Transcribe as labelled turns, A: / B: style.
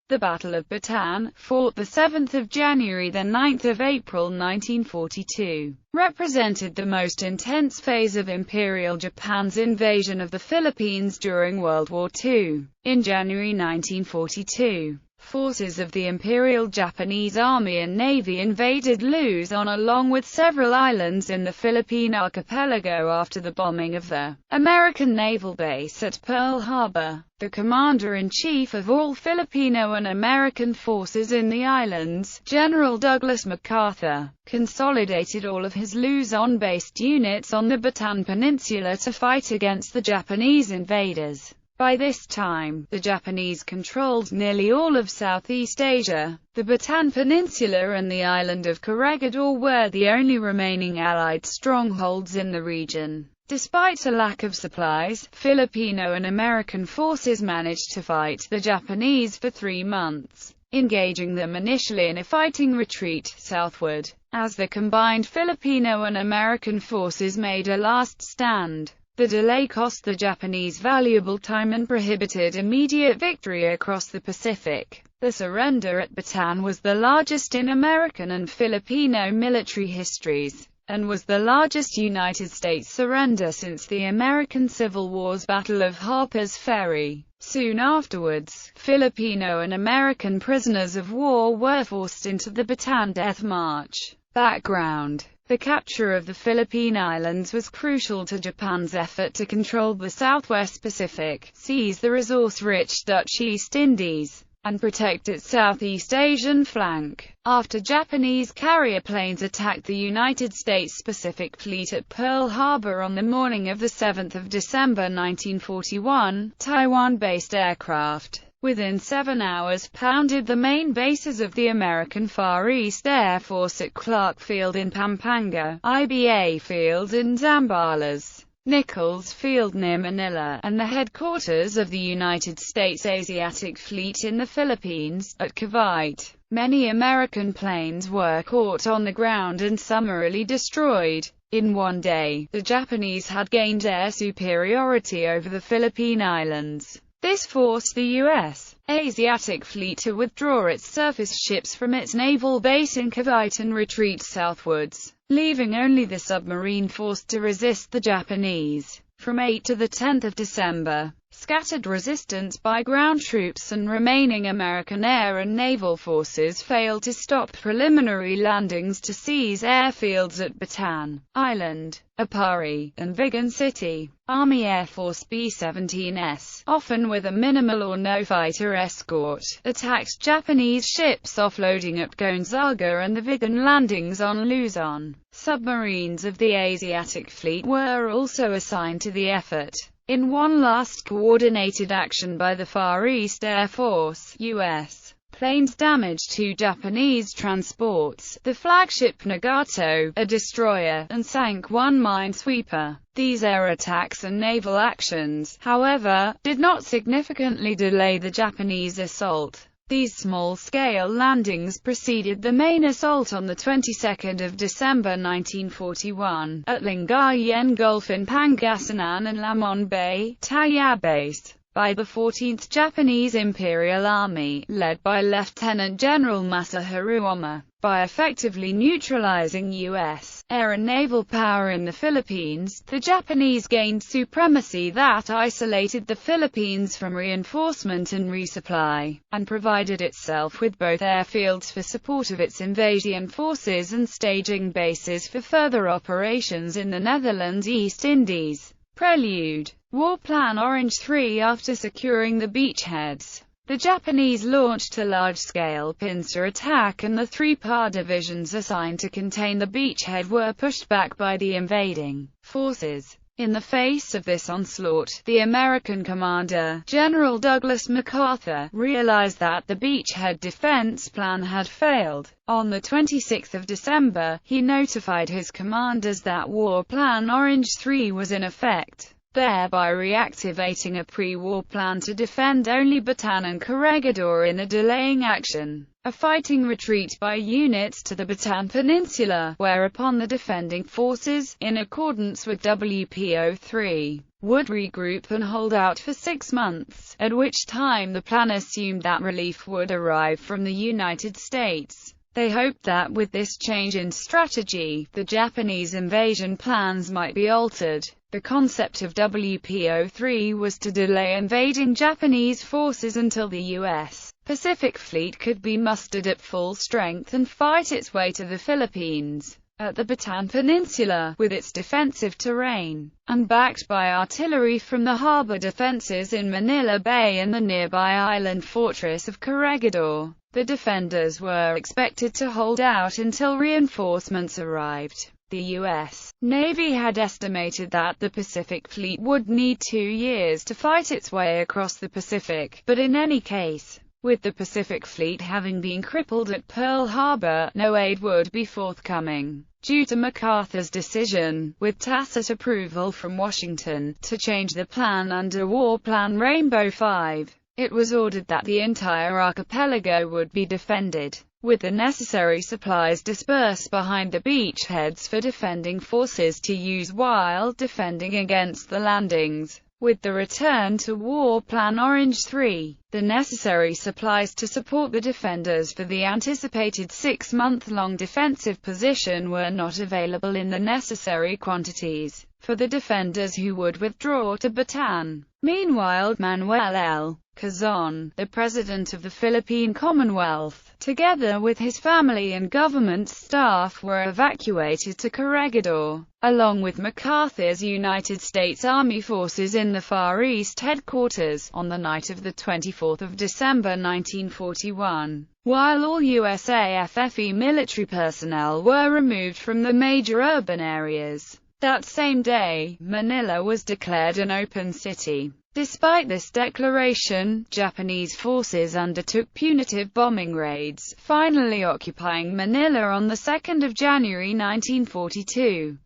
A: The Battle of Bataan, fought the 7th of January to 9th of April 1942, represented the most intense phase of Imperial Japan's invasion of the Philippines during World War II. In January 1942, forces of the Imperial Japanese Army and Navy invaded Luzon along with several islands in the Philippine Archipelago after the bombing of the American naval base at Pearl Harbor. The commander-in-chief of all Filipino and American forces in the islands, General Douglas MacArthur, consolidated all of his Luzon-based units on the Bataan Peninsula to fight against the Japanese invaders. By this time, the Japanese controlled nearly all of Southeast Asia. The Bataan Peninsula and the island of Corregidor were the only remaining Allied strongholds in the region. Despite a lack of supplies, Filipino and American forces managed to fight the Japanese for 3 months, engaging them initially in a fighting retreat southward, as the combined Filipino and American forces made a last stand. The delay cost the Japanese valuable time and prohibited immediate victory across the Pacific. The surrender at Bataan was the largest in American and Filipino military histories, and was the largest United States surrender since the American Civil War's Battle of Harper's Ferry. Soon afterwards, Filipino and American prisoners of war were forced into the Bataan Death March. Background: the capture of the Philippine Islands was crucial to Japan's effort to control the Southwest Pacific, seize the resource-rich Dutch East Indies, and protect its Southeast Asian flank. After Japanese carrier planes attacked the United States Pacific Fleet at Pearl Harbor on the morning of 7 December 1941, Taiwan-based aircraft, within 7 hours, pounded the main bases of the American Far East Air Force at Clark Field in Pampanga, IBA Field in Zambales, Nichols Field near Manila, and the headquarters of the United States Asiatic Fleet in the Philippines, at Cavite. Many American planes were caught on the ground and summarily destroyed. In one day, the Japanese had gained air superiority over the Philippine Islands. This forced the U.S. Asiatic Fleet to withdraw its surface ships from its naval base in Cavite and retreat southwards, leaving only the submarine force to resist the Japanese. From 8 to 10 December, scattered resistance by ground troops and remaining American air and naval forces failed to stop preliminary landings to seize airfields at Bataan Island, Apari, and Vigan City. Army Air Force B-17s, often with a minimal or no fighter escort, attacked Japanese ships offloading at Gonzaga and the Vigan landings on Luzon. Submarines of the Asiatic Fleet were also assigned to the effort. In one last coordinated action by the Far East Air Force, U.S. planes damaged 2 Japanese transports, the flagship Nagato, a destroyer, and sank 1 minesweeper. These air attacks and naval actions, however, did not significantly delay the Japanese assault. These small-scale landings preceded the main assault on the 22nd of December 1941, at Lingayen Gulf in Pangasinan and Lamon Bay, Tayabas, by the 14th Japanese Imperial Army, led by Lieutenant General Masahiro Oma. By effectively neutralizing U.S. air and naval power in the Philippines, the Japanese gained supremacy that isolated the Philippines from reinforcement and resupply, and provided itself with both airfields for support of its invasion forces and staging bases for further operations in the Netherlands East Indies. Prelude: War Plan Orange 3. After securing the beachheads, the Japanese launched a large-scale pincer attack and the 3 PA divisions assigned to contain the beachhead were pushed back by the invading forces. In the face of this onslaught, the American commander, General Douglas MacArthur, realized that the beachhead defense plan had failed. On the 26th of December, he notified his commanders that War Plan Orange 3 was in effect, thereby reactivating a pre-war plan to defend only Bataan and Corregidor in a delaying action. A fighting retreat by units to the Bataan Peninsula, whereupon the defending forces, in accordance with WPO 3, would regroup and hold out for 6 months, at which time the plan assumed that relief would arrive from the United States. They hoped that with this change in strategy, the Japanese invasion plans might be altered. The concept of WPO-3 was to delay invading Japanese forces until the U.S. Pacific Fleet could be mustered at full strength and fight its way to the Philippines. At the Bataan Peninsula, with its defensive terrain, and backed by artillery from the harbor defenses in Manila Bay and the nearby island fortress of Corregidor, the defenders were expected to hold out until reinforcements arrived. The U.S. Navy had estimated that the Pacific Fleet would need 2 years to fight its way across the Pacific, but in any case, with the Pacific Fleet having been crippled at Pearl Harbor, no aid would be forthcoming. Due to MacArthur's decision, with tacit approval from Washington, to change the plan under War Plan Rainbow 5, it was ordered that the entire archipelago would be defended, with the necessary supplies dispersed behind the beachheads for defending forces to use while defending against the landings. With the return to War Plan Orange 3, the necessary supplies to support the defenders for the anticipated 6-month-long defensive position were not available in the necessary quantities for the defenders who would withdraw to Bataan. Meanwhile, Manuel L. Quezon, the president of the Philippine Commonwealth, together with his family and government staff, were evacuated to Corregidor, along with MacArthur's United States Army forces in the Far East headquarters, on the night of the 24th of December 1941. While all USAF military personnel were removed from the major urban areas. That same day, Manila was declared an open city. Despite this declaration, Japanese forces undertook punitive bombing raids, finally occupying Manila on the 2nd of January 1942.